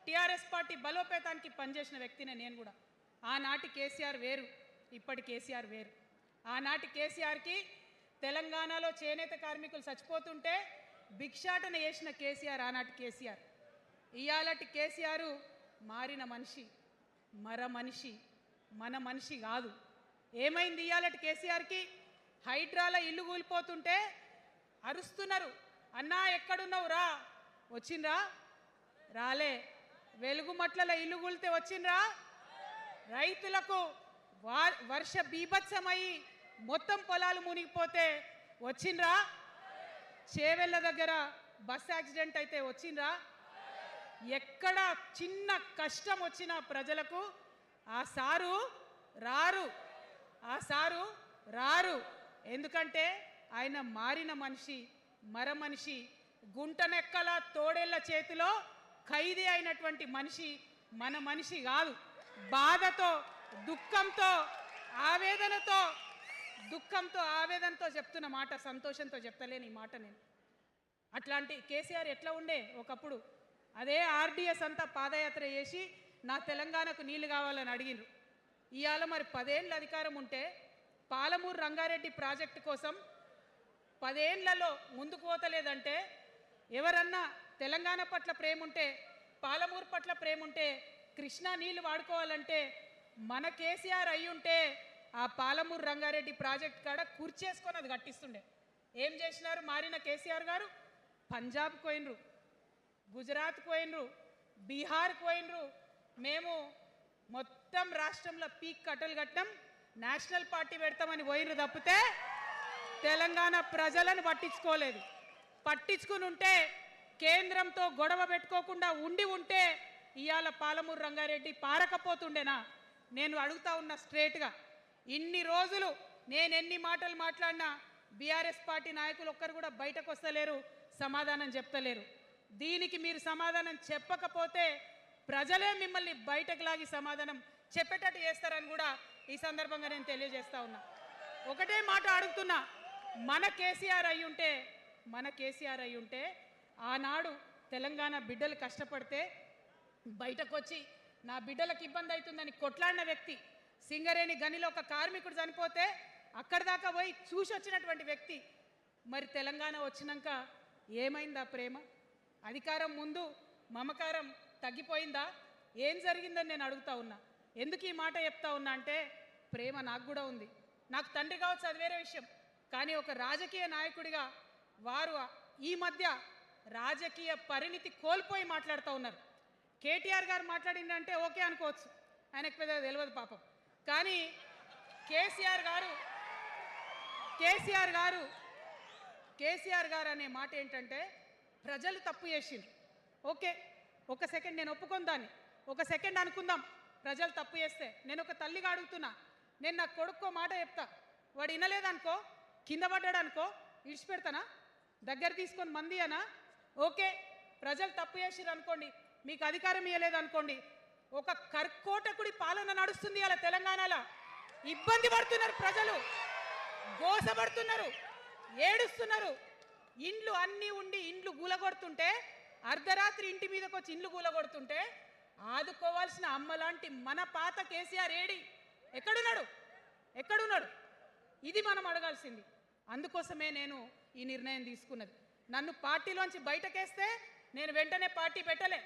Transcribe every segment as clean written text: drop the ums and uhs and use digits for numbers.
TRS party బలోపేతానికి పనిచేసిన వ్యక్తినే నేను కూడా. ఆనాటి కేసీఆర్ వేరు, ఇప్పటి కేసీఆర్ వేరు. ఆనాటి కేసీఆర్కి తెలంగాణలో చేనేత కార్మికులు చచ్చిపోతుంటే భిక్షాటన చేసిన కేసీఆర్ ఆనాటి కేసీఆర్. ఇయాలటి కేసీఆర్ మారిన మనిషి, మనిషి, మన మనిషి కాదు. ఏమైంది ఇయాలటి కేసీఆర్కి? హైడ్రాల ఇల్లు కూలిపోతుంటే అరుస్తున్నారు, అన్నా ఎక్కడున్నావు రా, వచ్చిండ్రా? రాలే. వెలుగుమట్ల ఇల్లు కూలితే వచ్చిండ్రా? రైతులకు వర్ష బీభత్సమై మొత్తం పొలాలు మునిగిపోతే వచ్చిండ్రా? చేవెళ్ళ దగ్గర బస్ యాక్సిడెంట్ అయితే వచ్చిండ్రా? ఎక్కడ చిన్న కష్టం వచ్చిన ప్రజలకు ఆ సారు రారు, ఆ సారు రారు. ఎందుకంటే ఆయన మారిన మనిషి, మనిషి, గుంటనెక్కల తోడేళ్ల చేతిలో ఖైదీ అయినటువంటి మనిషి, మన మనిషి కాదు. బాధతో, దుఃఖంతో, ఆవేదనతో చెప్తున్న మాట, సంతోషంతో చెప్తలేని ఈ మాట నేను. అట్లాంటి కేసీఆర్ ఎట్లా ఉండే ఒకప్పుడు? అదే ఆర్డీఎస్ అంతా పాదయాత్ర చేసి నా తెలంగాణకు నీళ్లు కావాలని అడిగినారు. ఇవాళ మరి 10 ఏళ్ళ అధికారం ఉంటే పాలమూరు రంగారెడ్డి ప్రాజెక్టు కోసం 10 ఏళ్లలో ముందుకు పోతలేదంటే, ఎవరన్నా తెలంగాణ పట్ల ప్రేమ ఉంటే, పాలమూరు పట్ల ప్రేమ ఉంటే, కృష్ణా నీళ్లు వాడుకోవాలంటే మన కేసీఆర్ అయ్యుంటే ఆ పాలమూరు రంగారెడ్డి ప్రాజెక్ట్ కాడ కుర్చేసుకొని అది కట్టిస్తుండే. ఏం చేసినారు మారిన కేసీఆర్ గారు? పంజాబ్ పోయినరు, గుజరాత్ పోయినరు, బీహార్ పోయినరు. మేము మొత్తం రాష్ట్రంలో పీక్ కట్టలు కట్టాం, నేషనల్ పార్టీ పెడతామని పోయినరు తప్పితే తెలంగాణ ప్రజలను పట్టించుకోలేదు. పట్టించుకుని ఉంటే, కేంద్రంతో గొడవ పెట్టుకోకుండా ఉంటే ఇవాళ పాలమూరు రంగారెడ్డి పారకపోతుండేనా? నేను అడుగుతా ఉన్నా స్ట్రేట్గా. ఇన్ని రోజులు నేను ఎన్ని మాటలు మాట్లాడినా బీఆర్ఎస్ పార్టీ నాయకులు ఒక్కరు కూడా బయటకు వస్తలేరు, సమాధానం చెప్తలేరు. దీనికి మీరు సమాధానం చెప్పకపోతే ప్రజలే మిమ్మల్ని బయటకు లాగి సమాధానం చెప్పేటట్టు చేస్తారని కూడా ఈ సందర్భంగా నేను తెలియజేస్తా ఉన్నా. ఒకటే మాట అడుగుతున్నా, మన కేసీఆర్ అయ్యుంటే ఆనాడు తెలంగాణ బిడ్డలు కష్టపడితే బయటకు వచ్చి నా బిడ్డలకు ఇబ్బంది అవుతుందని కొట్లాడిన వ్యక్తి, సింగరేణి గనిలో ఒక కార్మికుడు చనిపోతే అక్కడి దాకా పోయి చూసి వచ్చినటువంటి వ్యక్తి. మరి తెలంగాణ వచ్చినాక ఏమైందా ప్రేమ? అధికారం ముందు మమకారం తగ్గిపోయిందా? ఏం జరిగిందని నేను అడుగుతా ఉన్నా. ఎందుకు ఈ మాట చెప్తా ఉన్నా అంటే, ప్రేమ నాకు కూడా ఉంది. నాకు తండ్రి కావచ్చు, అది వేరే విషయం. కానీ ఒక రాజకీయ నాయకుడిగా వారు ఈ మధ్య రాజకీయ పరిణితి కోల్పోయి మాట్లాడుతూ ఉన్నారు. కేటీఆర్ గారు మాట్లాడిందంటే ఓకే అనుకోవచ్చు, ఆయనకు పెద్ద తెలియదు పాపం. కానీ కేసీఆర్ గారు అనే మాట ఏంటంటే, ప్రజలు తప్పు చేసిండ్రు. ఓకే, ఒక సెకండ్ నేను ఒప్పుకొని దాన్ని, ఒక సెకండ్ అనుకుందాం. ప్రజలు తప్పు చేస్తే నేను ఒక తల్లిగా అడుగుతున్నా, నేను నా కొడుకో మాట చెప్తా, వాడు వినలేదనుకో, కింద పడ్డాడు అనుకో, ఇడిచిపెడతానా? దగ్గర తీసుకొని మంది అనా? ఓకే, ప్రజలు తప్పు చేసిర్రు అనుకోండి, మీకు అధికారం ఇవ్వలేదు అనుకోండి, ఒక కర్కోటకుడి పాలన నడుస్తుంది అలా తెలంగాణలో. ఇబ్బంది పడుతున్నారు ప్రజలు, గోసపడుతున్నారు, ఏడుస్తున్నారు. ఇండ్లు అన్నీ ఉండి ఇండ్లు గూలగొడుతుంటే, అర్ధరాత్రి ఇంటి మీదకి వచ్చి ఇండ్లు గూలగొడుతుంటే ఆదుకోవాల్సిన అమ్మలాంటి మన పాత కేసీఆర్ ఏడి? ఎక్కడున్నాడు? ఇది మనం అడగాల్సింది. అందుకోసమే నేను ఈ నిర్ణయం తీసుకున్నది. నన్ను పార్టీలోంచి బయటకేస్తే నేను వెంటనే పార్టీ పెట్టలే.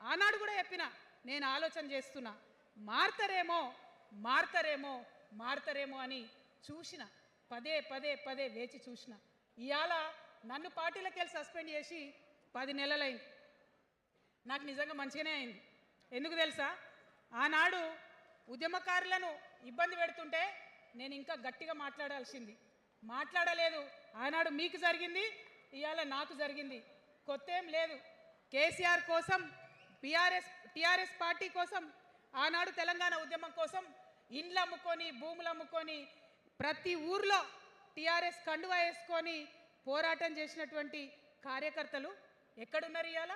ఆనాడు కూడా చెప్పిన, నేను ఆలోచన చేస్తున్నా, మారతారేమో అని చూసిన, పదే వేచి చూసిన. ఇవాళ నన్ను పార్టీలోకి వెళ్ళి సస్పెండ్ చేసి 10 నెలలైంది. నాకు నిజంగా మంచిగానే అయింది. ఎందుకు తెలుసా? ఆనాడు ఉద్యమకారులను ఇబ్బంది పెడుతుంటే నేను ఇంకా గట్టిగా మాట్లాడలేదు. ఆనాడు మీకు జరిగింది, ఇవాళ నాకు జరిగింది. కొత్త ఏం లేదు. కేసీఆర్ కోసం, టీఆర్ఎస్ పార్టీ కోసం, ఆనాడు తెలంగాణ ఉద్యమం కోసం ఇండ్లు అమ్ముకొని, భూములు అమ్ముకొని, ప్రతి ఊర్లో టీఆర్ఎస్ కండువా వేసుకొని పోరాటం చేసినటువంటి కార్యకర్తలు ఎక్కడున్నారు ఇవాళ?